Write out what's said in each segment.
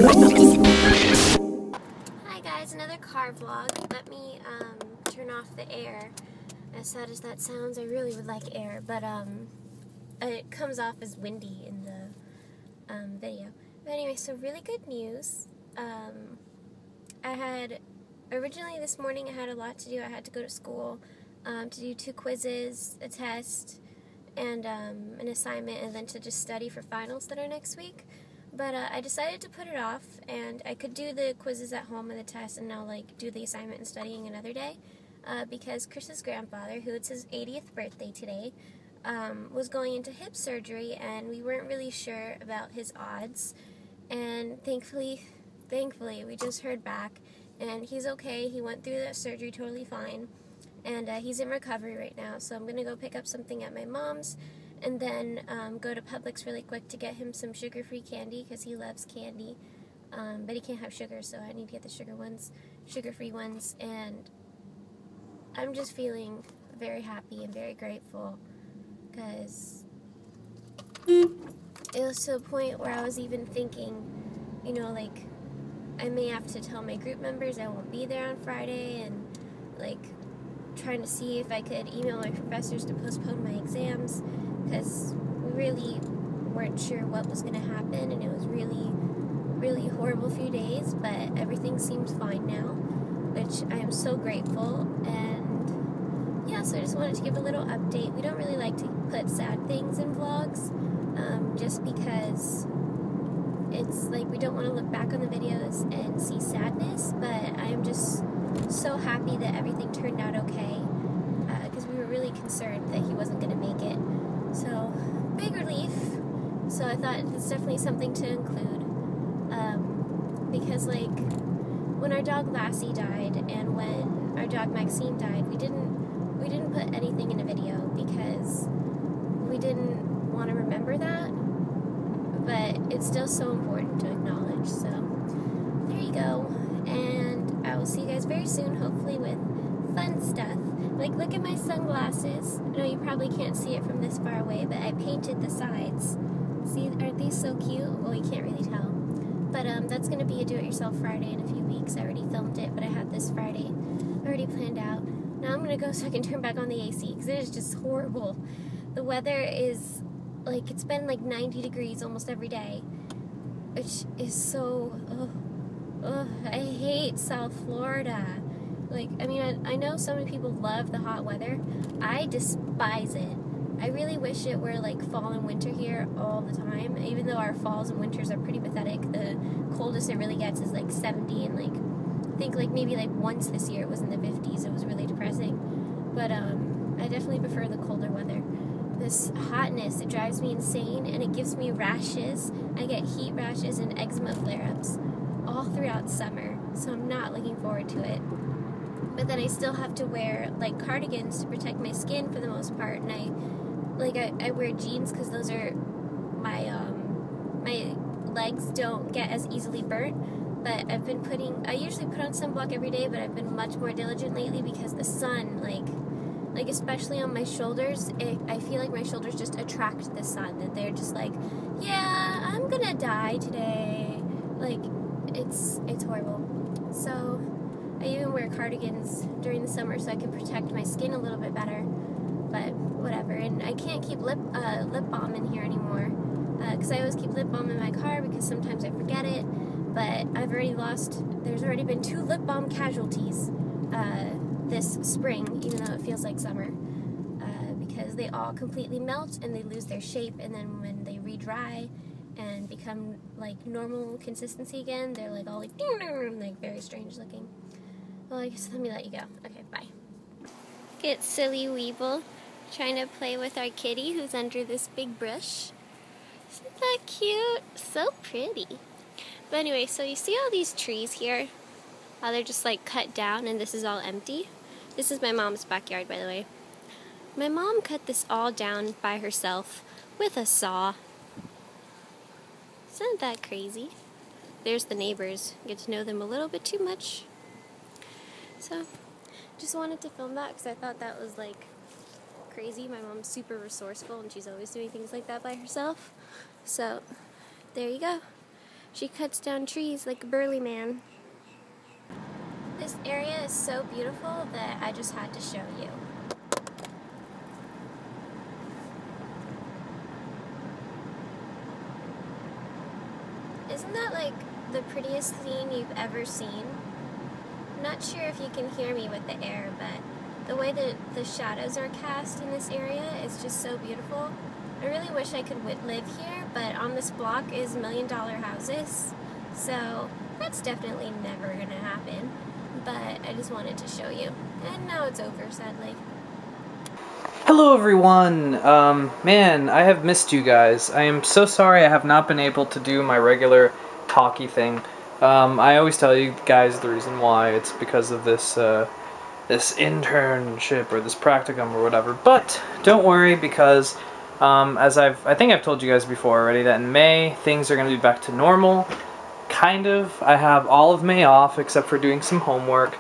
Hi guys, another car vlog. Let me turn off the air. As sad as that sounds, I really would like air, but it comes off as windy in the video. But anyway, so really good news. Originally this morning I had a lot to do. I had to go to school to do 2 quizzes, a test, and an assignment, and then to just study for finals that are next week. But I decided to put it off, and I could do the quizzes at home and the test, and now do the assignment and studying another day, because Chris's grandfather, who it's his 80th birthday today, was going into hip surgery, and we weren't really sure about his odds. And thankfully, we just heard back, and he's okay. He went through that surgery totally fine, and he's in recovery right now. So I'm gonna go pick up something at my mom's, and then go to Publix really quick to get him some sugar-free candy, because he loves candy, but he can't have sugar, so I need to get the sugar-free ones, and I'm just feeling very happy and very grateful, because it was to a point where I was even thinking, I may have to tell my group members I won't be there on Friday, and trying to see if I could email my professors to postpone my exams, because we really weren't sure what was going to happen, and it was really, really horrible few days, but everything seems fine now, which I am so grateful. And yeah, so I just wanted to give a little update. We don't really like to put sad things in vlogs, just because it's we don't want to look back on the videos and see sadness, but I am just so happy that everything turned out okay, because we were really concerned that he wasn't going to make it. So, big relief. So I thought it's definitely something to include, because when our dog Lassie died and when our dog Maxine died, we didn't put anything in a video because we didn't want to remember that, but it's still so important to acknowledge. So there you go, and I will see you guys very soon, hopefully with fun stuff. Look at my sunglasses. I know you probably can't see it from this far away, but I painted the sides. See, aren't these so cute? Well, you can't really tell. But that's going to be a do-it-yourself Friday in a few weeks. I already filmed it, but I had this Friday already planned out. Now I'm going to go so I can turn back on the AC, because it is just horrible. The weather is, it's been 90 degrees almost every day, which is so, I hate South Florida. I know so many people love the hot weather. I despise it. I really wish it were fall and winter here all the time, even though our falls and winters are pretty pathetic. The coldest it really gets is 70, and I think maybe once this year it was in the 50s. It was really depressing. But I definitely prefer the colder weather. This hotness, it drives me insane, and it gives me rashes. I get heat rashes and eczema flare-ups all throughout summer, so I'm not looking forward to it. But then I still have to wear cardigans to protect my skin for the most part, and I wear jeans because those are my legs don't get as easily burnt. But I usually put on sunblock every day, but I've been much more diligent lately because the sun, especially on my shoulders, I feel like my shoulders just attract the sun, that they're just yeah, I'm gonna die today. It's horrible. So I even wear cardigans during the summer so I can protect my skin a little bit better, but whatever. And I can't keep lip balm in here anymore, because I always keep lip balm in my car because sometimes I forget it, but there's already been 2 lip balm casualties this spring, even though it feels like summer, because they all completely melt and they lose their shape, and then when they re-dry and become normal consistency again, they're all very strange looking. Well, I guess let me let you go. Okay, bye. Get silly Weeble trying to play with our kitty who's under this big bush. Isn't that cute? So pretty. But anyway, so you see all these trees here? How they're just cut down and this is all empty? This is my mom's backyard, by the way. My mom cut this all down by herself with a saw. Isn't that crazy? There's the neighbors. Get to know them a little bit too much. So, just wanted to film that because I thought that was crazy. My mom's super resourceful and she's always doing things like that by herself. So, there you go. She cuts down trees like a burly man. This area is so beautiful that I just had to show you. Isn't that like the prettiest scene you've ever seen? I'm not sure if you can hear me with the air, but the way that the shadows are cast in this area is just so beautiful. I really wish I could live here, but on this block is $1 million houses, so that's definitely never gonna happen. But I just wanted to show you. And now it's over, sadly. Hello everyone! Man, I have missed you guys. I am so sorry I have not been able to do my regular talky thing. I always tell you guys the reason why. It's because of this, this internship or this practicum or whatever. But don't worry, because as I think I've told you guys before already, that in May things are going to be back to normal. Kind of. I have all of May off except for doing some homework.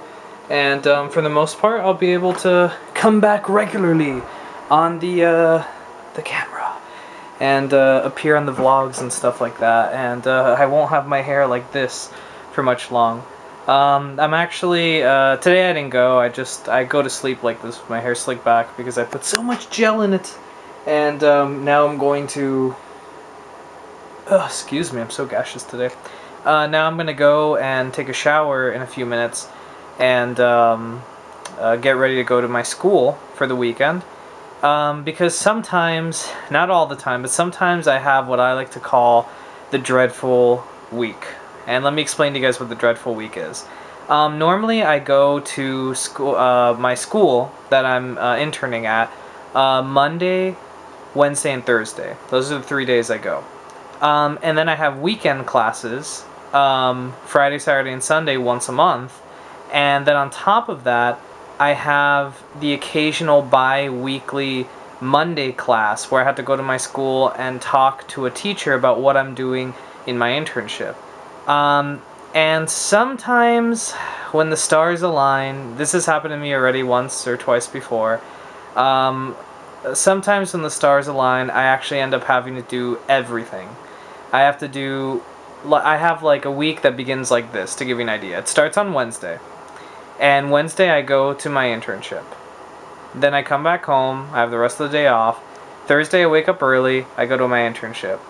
And for the most part, I'll be able to come back regularly on the camera and appear on the vlogs and stuff like that. And I won't have my hair like this for much long. I'm actually today I didn't go. I go to sleep like this with my hair slicked back because I put so much gel in it. And now I'm going to. Excuse me, I'm so gaseous today. Now I'm gonna go and take a shower in a few minutes and get ready to go to my school for the weekend. Because sometimes, not all the time, but sometimes I have what I like to call the dreadful week. And let me explain to you guys what the dreadful week is. Normally I go to school, my school that I'm interning at, Monday, Wednesday, and Thursday. Those are the 3 days I go. And then I have weekend classes, Friday, Saturday, and Sunday once a month. And then on top of that, I have the occasional bi-weekly Monday class where I have to go to my school and talk to a teacher about what I'm doing in my internship. And sometimes when the stars align, this has happened to me already once or twice before, sometimes when the stars align, I actually end up having to do everything. I have like a week that begins like this, to give you an idea. It starts on Wednesday. And Wednesday I go to my internship. Then I come back home, I have the rest of the day off. Thursday I wake up early, I go to my internship.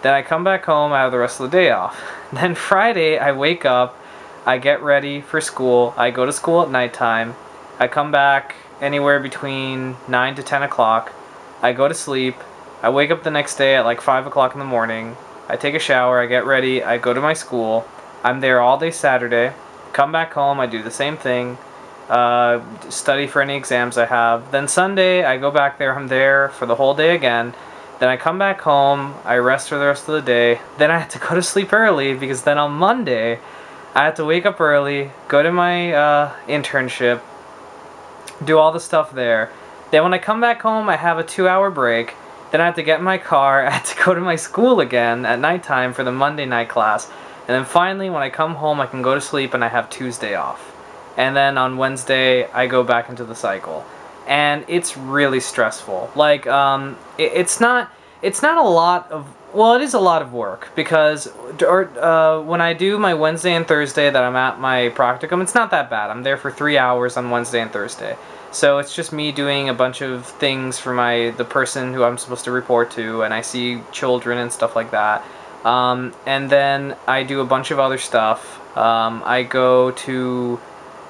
Then I come back home, I have the rest of the day off. Then Friday I wake up, I get ready for school, I go to school at nighttime. I come back anywhere between 9 to 10 o'clock. I go to sleep, I wake up the next day at like 5 o'clock in the morning. I take a shower, I get ready, I go to my school. I'm there all day Saturday. Come back home, I do the same thing, study for any exams I have. Then Sunday, I go back there, I'm there for the whole day again. Then I come back home, I rest for the rest of the day. Then I have to go to sleep early because then on Monday, I have to wake up early, go to my internship, do all the stuff there. Then when I come back home, I have a 2-hour break. Then I have to get in my car, I have to go to my school again at nighttime for the Monday night class. And then finally, when I come home, I can go to sleep and I have Tuesday off. And then on Wednesday, I go back into the cycle. And it's really stressful. Like, it's not a lot of, well, it is a lot of work. Because when I do my Wednesday and Thursday that I'm at my practicum, it's not that bad. I'm there for 3 hours on Wednesday and Thursday. So it's just me doing a bunch of things for the person who I'm supposed to report to. And I see children and stuff like that. And then I do a bunch of other stuff. I go to,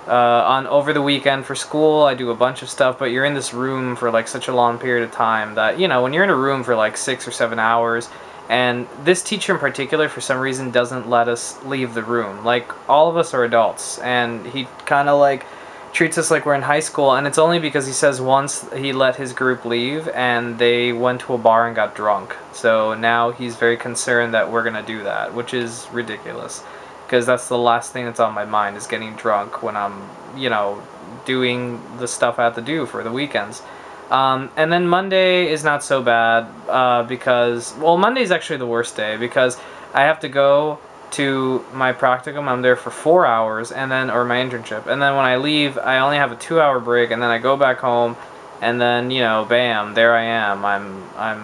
over the weekend for school, I do a bunch of stuff, but you're in this room for like such a long period of time that, you know, when you're in a room for like 6 or 7 hours, and this teacher in particular, for some reason, doesn't let us leave the room. Like, all of us are adults, and he kind of like treats us like we're in high school, and it's only because he says once he let his group leave and they went to a bar and got drunk. So now he's very concerned that we're gonna do that, which is ridiculous, because that's the last thing that's on my mind, is getting drunk when I'm, you know, doing the stuff I have to do for the weekends. And then Monday is not so bad, because, well, Monday is actually the worst day, because I have to go to my practicum. I'm there for 4 hours, and then, or my internship, and then when I leave, I only have a 2-hour break, and then I go back home, and then, you know, bam, there I am. I'm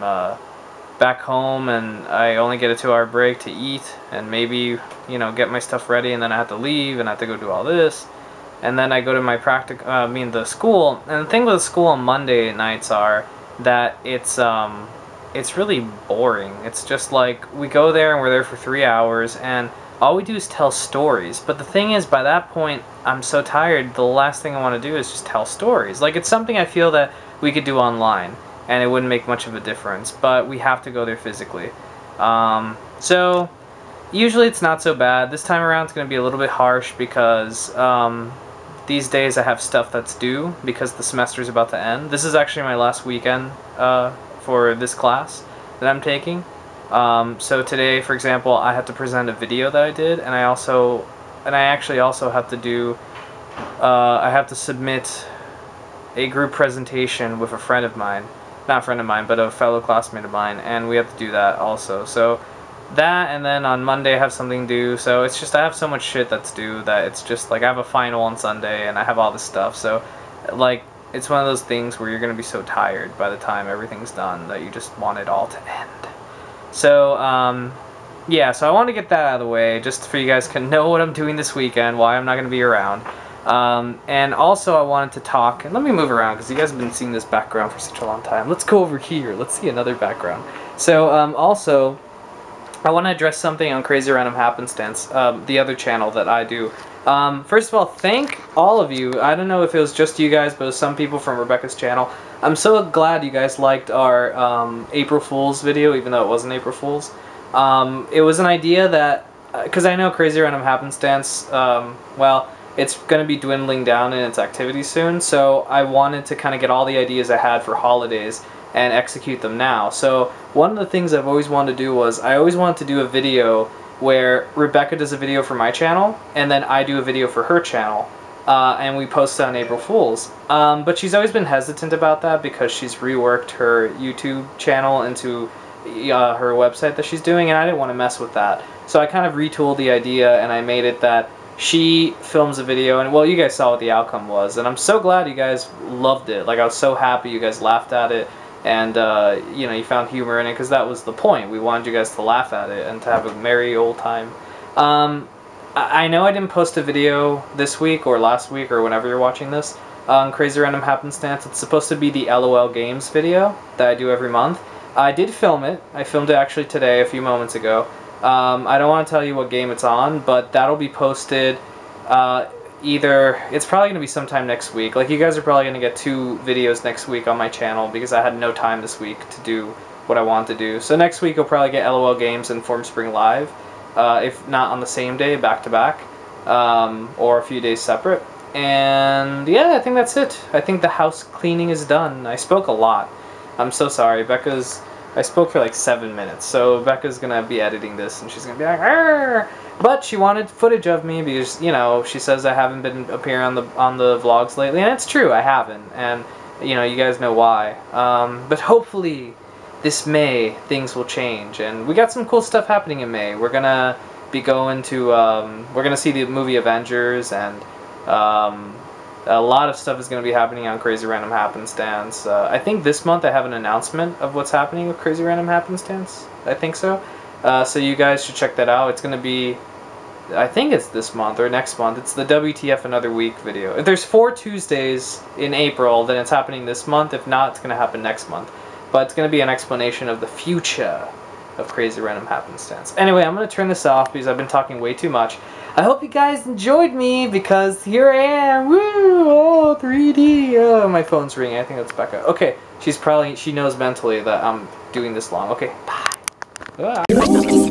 back home and I only get a 2-hour break to eat and maybe, you know, get my stuff ready, and then I have to leave and I have to go do all this. And then I go to my the school. And the thing with the school on Monday nights are that it's really boring. It's just like we go there and we're there for 3 hours and all we do is tell stories. But the thing is, by that point, I'm so tired, the last thing I want to do is just tell stories. Like, it's something I feel that we could do online and it wouldn't make much of a difference, but we have to go there physically. So usually it's not so bad. This time around it's going to be a little bit harsh because these days I have stuff that's due because the semester is about to end. This is actually my last weekend for this class that I'm taking. So today, for example, I have to present a video that I did, and I actually also have to do, I have to submit a group presentation with a friend of mine. Not a friend of mine, but a fellow classmate of mine, and we have to do that also. So that, and then on Monday I have something due, so it's just I have so much shit that's due that it's just like I have a final on Sunday and I have all this stuff, so like it's one of those things where you're gonna be so tired by the time everything's done that you just want it all to end. So yeah, so I want to get that out of the way just for you guys can know what I'm doing this weekend, why I'm not gonna be around. And also I wanted to talk, and let me move around because you guys have been seeing this background for such a long time. Let's go over here, let's see another background. So also I want to address something on Crazy Random Happenstance, the other channel that I do. First of all, thank all of you. I don't know if it was just you guys, but it was some people from Rebecca's channel. I'm so glad you guys liked our April Fool's video, even though it wasn't April Fool's. It was an idea that, because I know Crazy Random Happenstance, well, it's going to be dwindling down in its activities soon, so I wanted to kind of get all the ideas I had for holidays and execute them now. So one of the things I've always wanted to do was I always wanted to do a video where Rebecca does a video for my channel and then I do a video for her channel, and we post it on April Fool's. But she's always been hesitant about that because she's reworked her YouTube channel into her website that she's doing, and I didn't want to mess with that. So I kind of retooled the idea and I made it that she films a video, and well, you guys saw what the outcome was, and I'm so glad you guys loved it. Like, I was so happy you guys laughed at it, and you know, you found humor in it, because that was the point. We wanted you guys to laugh at it and to have a merry old time. I know I didn't post a video this week or last week or whenever you're watching this on Crazy Random Happenstance. It's supposed to be the LOL Games video that I do every month. I did film it. I filmed it actually today, a few moments ago. I don't want to tell you what game it's on, but that'll be posted either, it's probably going to be sometime next week. Like, you guys are probably going to get 2 videos next week on my channel because I had no time this week to do what I want to do. So next week you'll probably get LOL Games and Formspring Live, if not on the same day, back to back, or a few days separate. And yeah, I think that's it. I think the house cleaning is done. I spoke a lot. I'm so sorry. I spoke for like 7 minutes, so Becca's gonna be editing this and she's gonna be like, "Arr!" But she wanted footage of me because, you know, she says I haven't been appearing on the vlogs lately, and it's true, I haven't, and you know, you guys know why. But hopefully this May things will change, and we got some cool stuff happening in May. We're gonna be going to we're gonna see the movie Avengers, and a lot of stuff is going to be happening on Crazy Random Happenstance. I think this month I have an announcement of what's happening with Crazy Random Happenstance. I think so. So you guys should check that out. It's going to be, I think it's this month or next month. It's the WTF Another Week video. If there's 4 Tuesdays in April, then it's happening this month. If not, it's going to happen next month. But it's going to be an explanation of the future of Crazy Random Happenstance. Anyway, I'm going to turn this off because I've been talking way too much. I hope you guys enjoyed me, because here I am. Woo! Oh, 3D. Oh, my phone's ringing. I think that's Becca. Okay, she knows mentally that I'm doing this long. Okay, bye. Bye.